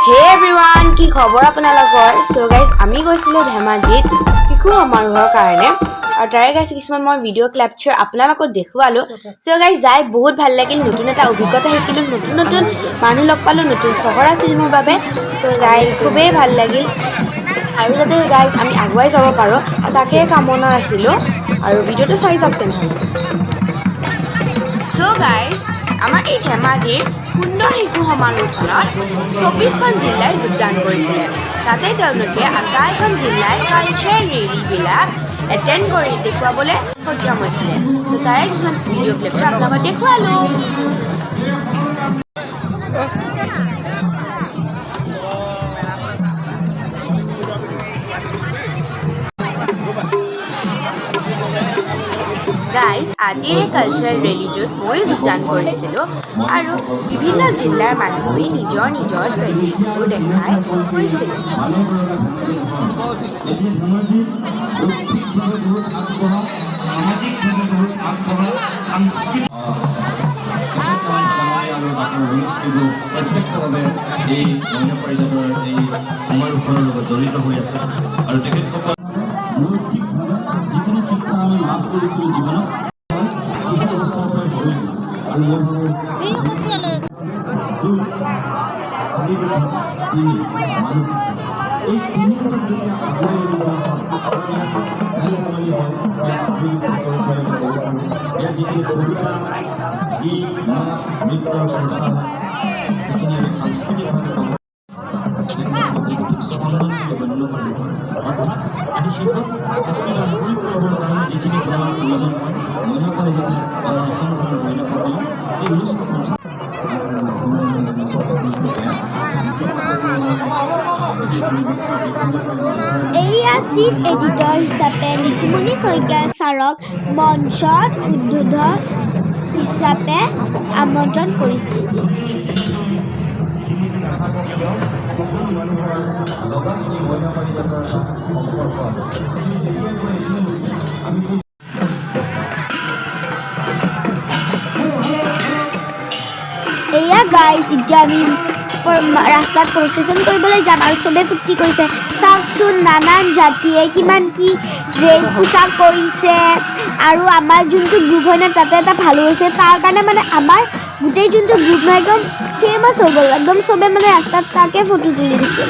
Hey everyone, কি খবৰ আপোনালোকৰ? So guys, আমি গৈছিলো ধেমাজিত শিশু সমাৰোহৰ কাৰণে আৰু তাৰে গাইছ কিছুমান মই ভিডিঅ' ক্লিপচাৰ আপোনালোকক দেখুৱালো। So guys, যাই বহুত ভাল লাগিল, নতুন এটা অভিজ্ঞতা শিকিলো, নতুন মানুহ লগ পালো, নতুন চহৰ আছিল মোৰ বাবে। So যাই খুবেই ভাল লাগিল আৰু যাতে গাইছ আমি আগুৱাই যাব পাৰো তাকে কামনা ৰাখিলো আৰু ভিডিঅ'টো চাই যাওক তেনেহ'লে। So guys, আমাৰ এই ধেমাজিৰ সুন্দৰ শিশু সমাৰোহখনত 24খন জিলাই যোগদান কৰিছিলে। তাতে তেওঁলোকে আটাইখন জিলাৰ কালচাৰ ৰেলীবিলাক এটেণ্ড কৰি দেখুৱাবলৈ সক্ষম হৈছিলে। তো তাৰে কিছুমান ভিডিঅ' ক্লিপছ আপোনালোকক দেখুৱালো। গাইজ, আজি এই কালচাৰেল ৰেলীটোত ময়ো যোগদান কৰিছিলোঁ আৰু বিভিন্ন জিলাৰ মানুহে নিজৰ ট্ৰেডিশ্যনবোৰ দেখাই গৈছিলোঁ। প্ৰত্যক্ষভাৱে এই মহিলা পাৰিজাতৰ এই সমাৰোহৰ লগত জড়িত হৈ আছে আৰু তেখেতসকল যিখিনি শিক্ষা আমি লাভ কৰিছিলোঁ জীৱনত সেইখিনি অৱস্থাৰ পৰাই কৰিলোঁ আৰু এই তিনিটা যেতিয়া আগুৱাই ইয়াত যিখিনি কবিতা গীত নাট নৃত্য চৰ্চা সেইখিনি আমি সাংস্কৃতিকভাৱে আমি শিশুক শক্তি লাভ কৰি পাবৰ কাৰণে যিখিনি কৰাৰ প্ৰয়োজন হয় মহিলা পাৰিজাতে অসমখনৰ মহিলাসকলে এই 1950 এয়া চিফ এডিটৰ হিচাপে নিতুমণি শইকীয়া ছাৰক মঞ্চত উদ্বোধক হিচাপে আমন্ত্ৰণ কৰিছিল। এয়া গাইজ, এতিয়া আমি ৰাস্তাত প্ৰচেছন কৰিবলৈ যাম আৰু চবেই ফূৰ্তি কৰিছে। চাওকচোন নানান জাতিয়ে কিমান কি ড্ৰেছ পোছাক কৰিছে আৰু আমাৰ যোনটো গ্ৰুপ হয় না তাতে এটা ভালো হৈছে। তাৰ কাৰণে মানে আমাৰ গোটেই যোনটো গ্ৰুপ নহয় একদম ফেমাছ হৈ গ'ল, একদম চবে মানে ৰাস্তাত তাকে ফটো তুলি দিছিল।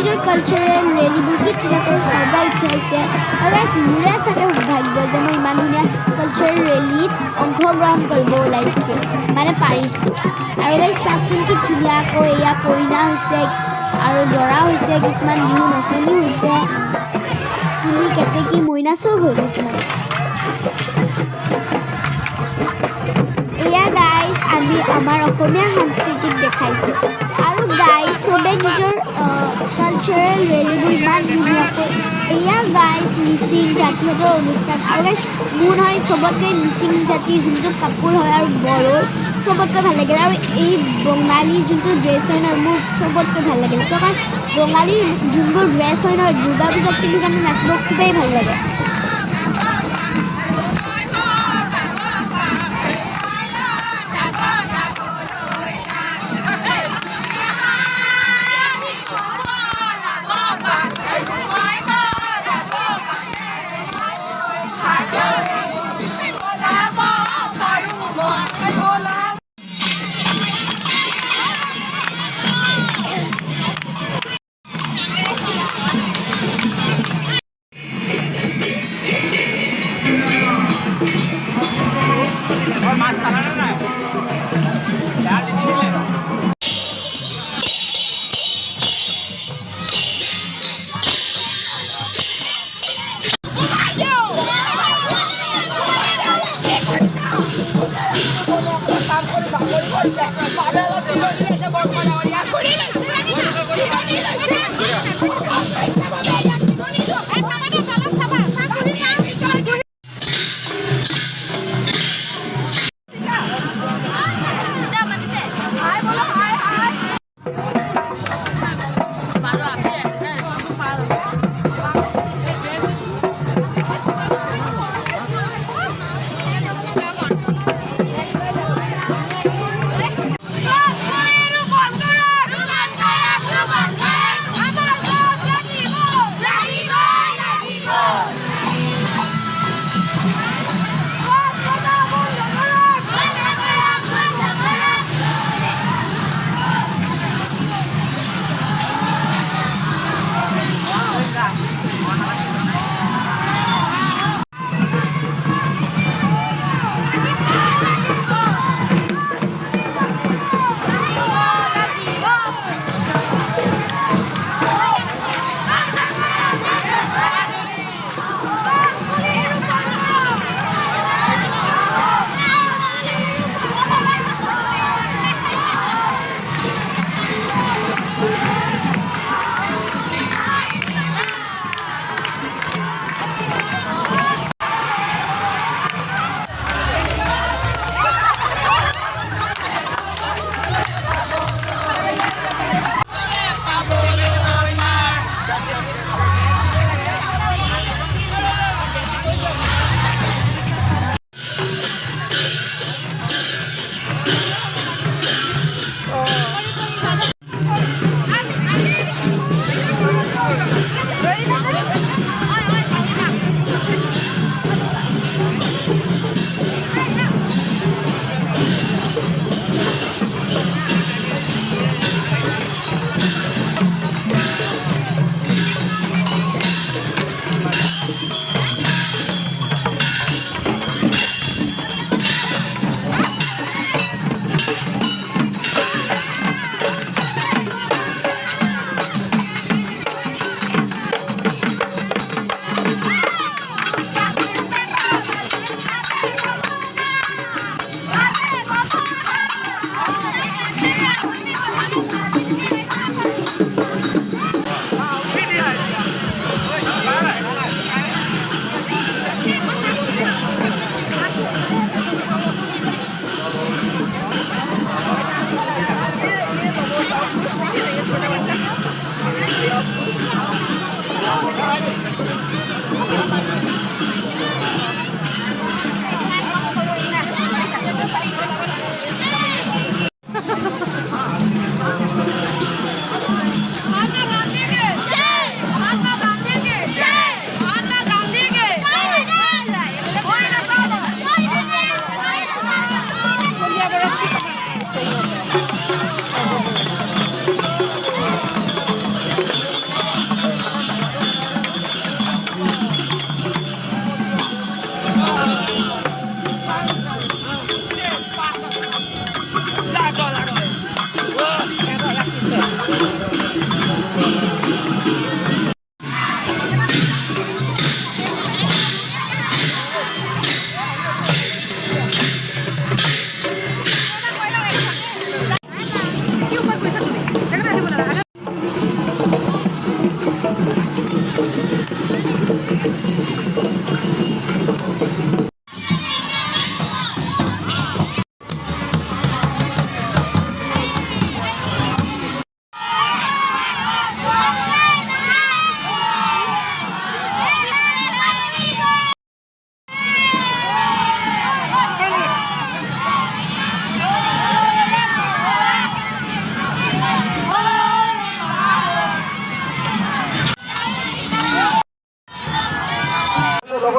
নিজৰ কালচাৰেল ৰেলীবোৰ কি ধুনীয়াকৈ সজাই উঠাইছে আৰু গাইজ মোৰে চাগে সৌভাগ্য যে মই ইমান ধুনীয়া কালচাৰেল ৰেলীত অংশগ্ৰহণ কৰিব ওলাইছোঁ, মানে পাৰিছোঁ। আৰু গাইজ চাওকচোন কি ধুনীয়াকৈ এয়া কইনা হৈছে আৰু দৰা হৈছে, কিছুমান বিহু নচনি হৈছে, তুলি কেতেকী মইনা চব হৈ গৈছে মানে। এয়া গাইজ আমি আমাৰ অসমীয়া সাংস্কৃতিক দেখাইছে আৰু গাইজ চবে নিজৰ কালচাৰেল ৰেলীবোৰ ইমান ধুনীয়াকৈ এয়া গাইজ মিচিং জাতিহঁতৰ অনুষ্ঠান আৰু গাইজ মোৰ হয় চবতকৈ মিচিং জাতিৰ যোনটো কাপোৰ হয় আৰু বড়ো চবতকৈ ভাল লাগিল আৰু এই বঙালী যোনটো ড্ৰেছ হয় নহয় মোৰ চবতকৈ ভাল লাগিল কাৰণ বঙালীৰ যোনবোৰ ড্ৰেছ হয় নহয় দুৰ্গা পূজাত পিন্ধি আমি নাচিব খুবেই ভাল লাগে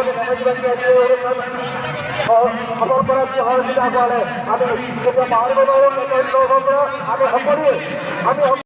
লগতে ধেমাজিবাসী আজি আমাৰ পৰা সহযোগিতা আগবঢ়ালে আমি কেতিয়া পাহৰিব নোৱাৰোঁ। আমি সকলোৱে